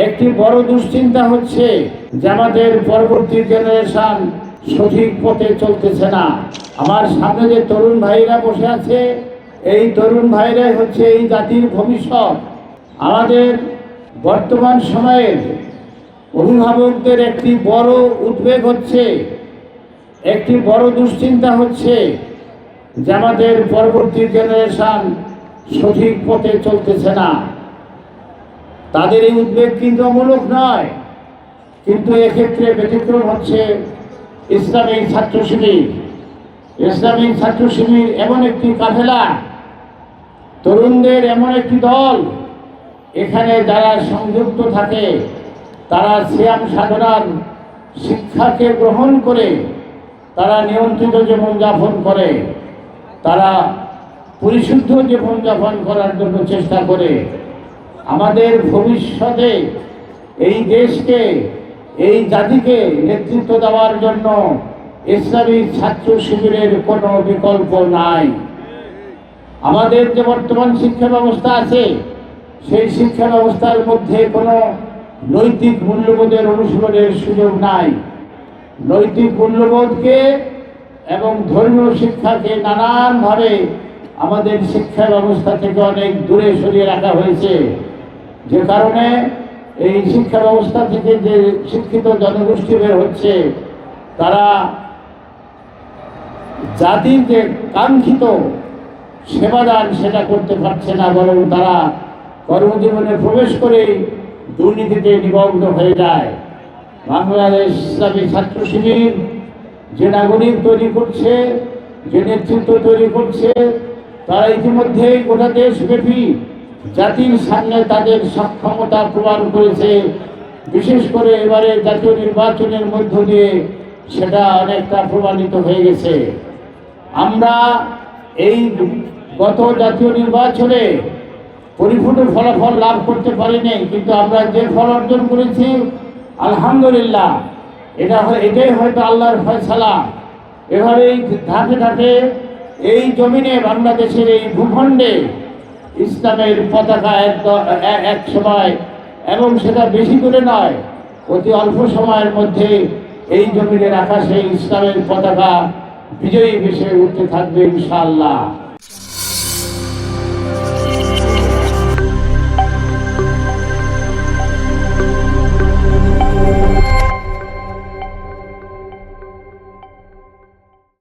একটি বড় দুশ্চিন্তা হচ্ছে যে আমাদের পরবর্তী জেনারেশন সঠিক পথে চলতেছে না। আমার সামনে যে তরুণ ভাইরা বসে আছে, এই তরুণ ভাইরাই হচ্ছে এই জাতির ভবিষ্যৎ। আমাদের বর্তমান সময়ের অভিভাবকদের একটি বড় উদ্বেগ হচ্ছে, একটি বড় দুশ্চিন্তা হচ্ছে যে আমাদের পরবর্তী জেনারেশন সঠিক পথে চলতেছে না। তাদের এই উদ্বেগ কিন্তু অমূলক নয়, কিন্তু এক্ষেত্রে ব্যতিক্রম হচ্ছে ইসলামিক ছাত্র শিবির। ইসলামিক ছাত্র শিবির এমন একটি কাফেলা, তরুণদের এমন একটি দল, এখানে যারা সংযুক্ত থাকে তারা সিয়াম সাধনার শিক্ষাকে গ্রহণ করে তারা নিয়ন্ত্রিত জীবনযাপন করে, তারা পরিশুদ্ধ জীবনযাপন করার জন্য চেষ্টা করে। আমাদের ভবিষ্যতে এই দেশকে, এই জাতিকে নেতৃত্ব দেওয়ার জন্য ইসলামী ছাত্র শিবিরের কোনো বিকল্প নাই। আমাদের যে বর্তমান শিক্ষা ব্যবস্থা আছে, সেই শিক্ষা ব্যবস্থার মধ্যে কোনো নৈতিক মূল্যবোধের অনুশীলনের সুযোগ নাই। নৈতিক মূল্যবোধকে এবং ধর্মীয় শিক্ষাকে নানানভাবে আমাদের শিক্ষা ব্যবস্থা থেকে অনেক দূরে সরিয়ে রাখা হয়েছে, যে কারণে এই শিক্ষা ব্যবস্থা থেকে যে শিক্ষিত জনগোষ্ঠী বের হচ্ছে, তারা জাতির যে কাঙ্ক্ষিত সেবাদান সেটা করতে পারছে না, বরং তারা কর্মজীবনে প্রবেশ করে দুর্নীতিতে নিমগ্ন হয়ে যায়। বাংলাদেশ ইসলামী ছাত্র শিবির যে নাগরিক তৈরি করছে, যে নেতৃত্ব তৈরি করছে, তারা ইতিমধ্যেই গোটা দেশব্যাপী জাতির সামনে তাদের সক্ষমতা প্রমাণ করেছে। বিশেষ করে এবারে জাতীয় নির্বাচনের মধ্য দিয়ে সেটা অনেকটা প্রমাণিত হয়ে গেছে। আমরা এই গত জাতীয় নির্বাচনে পরিপূর্ণ ফলাফল লাভ করতে পারিনি, কিন্তু আমরা যে ফল অর্জন করেছি আলহামদুলিল্লাহ, এটাই হয়তো আল্লাহর ফয়সালা। এভাবেই ধাপে ধাপে এই জমিনে, বাংলাদেশের এই ভূখণ্ডে ইসলামের পতাকা এক সময়, এবং সেটা বেশি দূরে নয়, অতি অল্প সময়ের মধ্যে এই জমিনের আকাশে ইসলামের পতাকা বিজয়ী ভেসে উঠতে থাকবে ইনশাআল্লাহ।